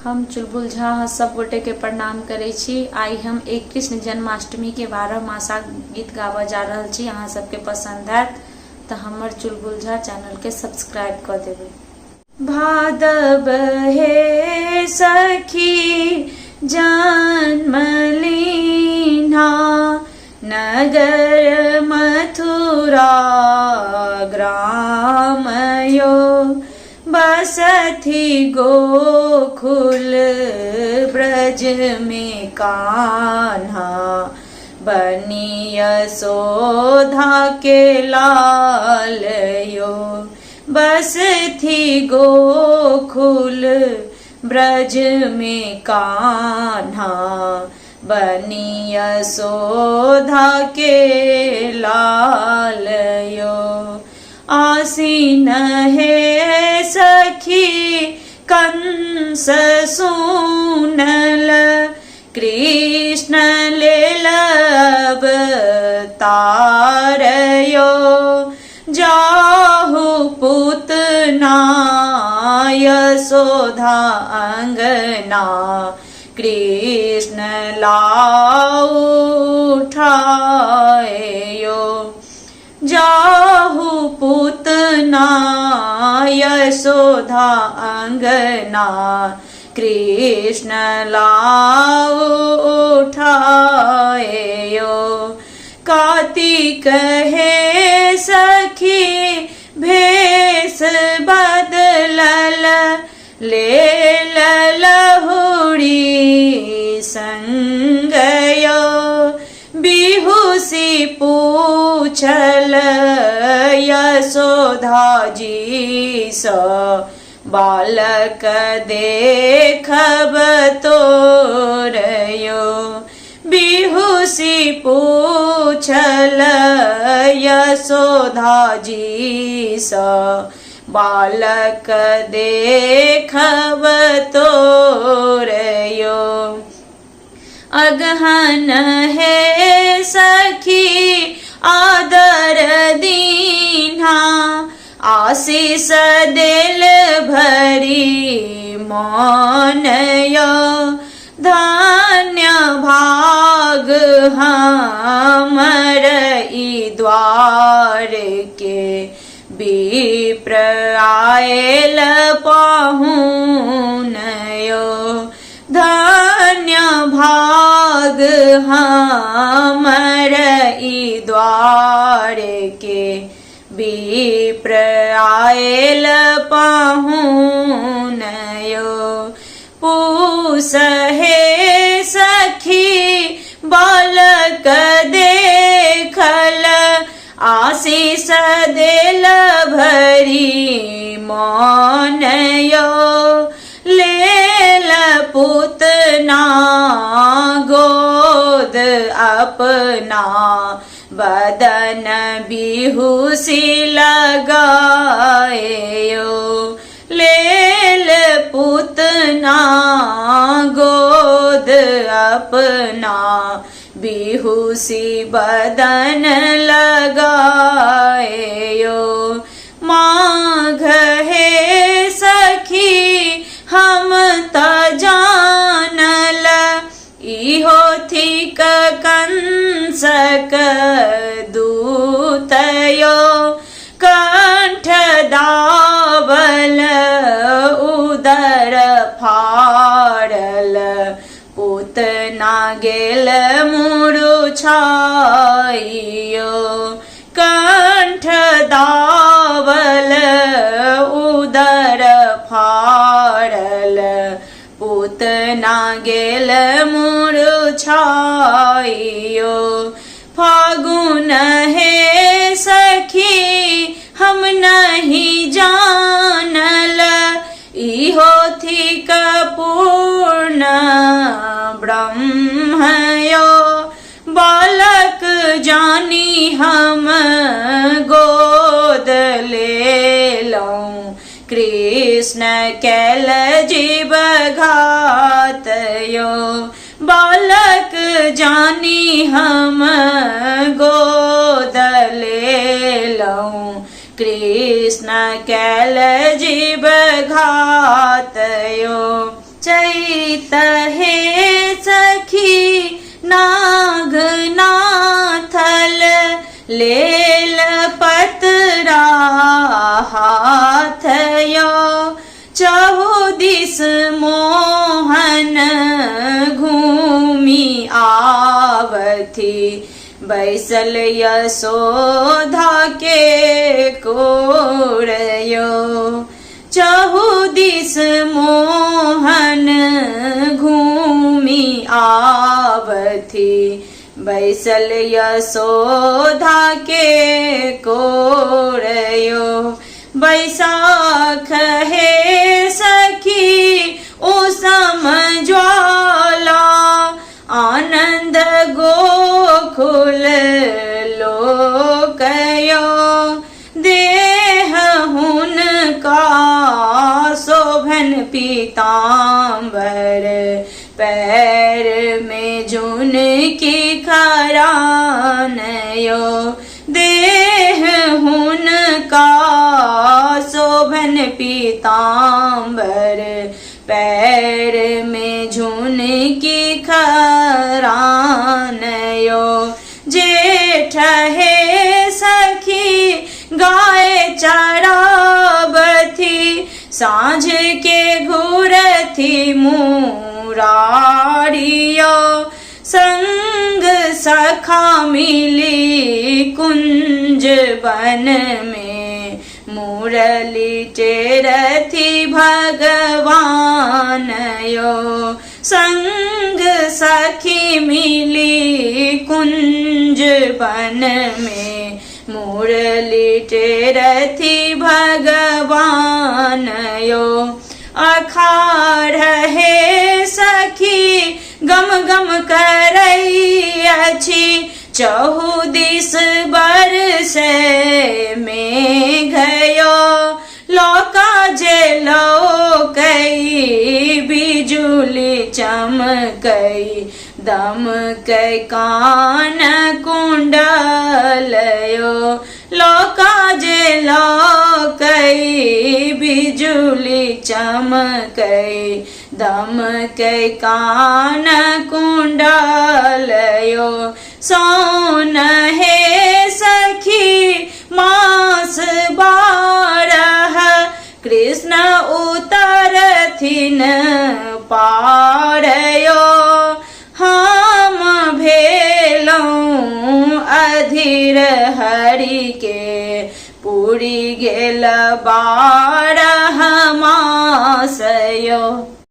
हम चुलबुल झा सब गोटे के प्रणाम करे छी। आई हम एक कृष्ण जन्माष्टमी के 12 मासा गीत गावा जा रहल छी। अहाँ सबके पसंद आयत तो हमर चुलबुल झा चैनल के सब्सक्राइब कर देबे। भादव हे सखी जन्मलीना, नगर मथुरा ग्राम यो, बसथी गोकुल ब्रज में कान्हा, बनी यशोदा के लाल यो, बसथी गोकुल ब्रज में कान्हा, बनी यशोदा के लाल यो। आसीन है सखी कंस सुनल, कृष्ण लेल अवतार यो, जाहु पूतना यशोदा अंगना, कृष्ण लाउ उठायो, जाहु पूतना यशोदा अंगना, कृष्ण लाउ उठायो। कार्तिक हे सखी भेष बदलल, ले लहुड़ी संगयो, बिहुसी पूछल यशोदा जी स, बालक देखब तोरयो, बिहुसी पूछल यशोदा जी स, बालक देखब तोरयो। अगहन है सखी आदर दीन्हा, आशीष देल भरी मन यो, धन्य भाग हमर ई द्वार के, विप्र आयल पाहुन यो, धन्य भाग हमर ई द्वार के, विप्र आयल पाहुन यो। पूस हे सखी बालक देखल, आशीष देल भरी मन यो, लेल पूतना गोद अपना, बदन बिहुसी लगायो, लेल पूतना गोद अपना, बिहुसी बदन लगायो। माघ हे सखी हम त जानल, इहो थिक कंसक दूत यो, कंठ दाबल उदर फाड़ल, पूतना गेल मुरुछाइयो, कंठ दाबल उदर फाड़ल, पूतना गेल मुरुछाइयो। फागुन हे सखी हम नहीं जानल, इहो थिक पूर्ण ब्रह्म यो, बालक जानी हम गोद लेलौं, कृष्ण कैल जीव घात यो, बालक जानी हम गोद लेलौं, कृष्ण कैल जीव घातयो। चैत हे सखी नाग नाथल लेल पतरा हाथ यो चहुदिस मोहन घूमी आवथी बैसल यशोधा के कोरयो चहुदिस मोहन घूमी आवथी बैसल यशोधा के कोरयो बैसाख हे सखी उसम ज्वाला आनंद गोकुल लोकयो देह हुनका शोभन पीतांबर पैर में जून की खरानयो देह हुनका शोभन पीतांबर पैर में जून की खरानयो जेठ हे सखी गाय चरावथी सांझ के घूरथी मुरारियो संग सखा मिली कुंज वन में मुरली टेरथी भगवान यो संग सखी मिली कुंज वन में मुरली टेरथी भगवान यो अखाढ़ हे सखी गम गम करई अछि चहुदिस बरसे मेघयो लौका जे लौकई बिजुली चमकई दमकई कान कुंडलयो लौका जे लौकई बिजुली चमकई दमकई कान कुंडलयो सोन हे सखी मास 12 कृष्ण उतरथिन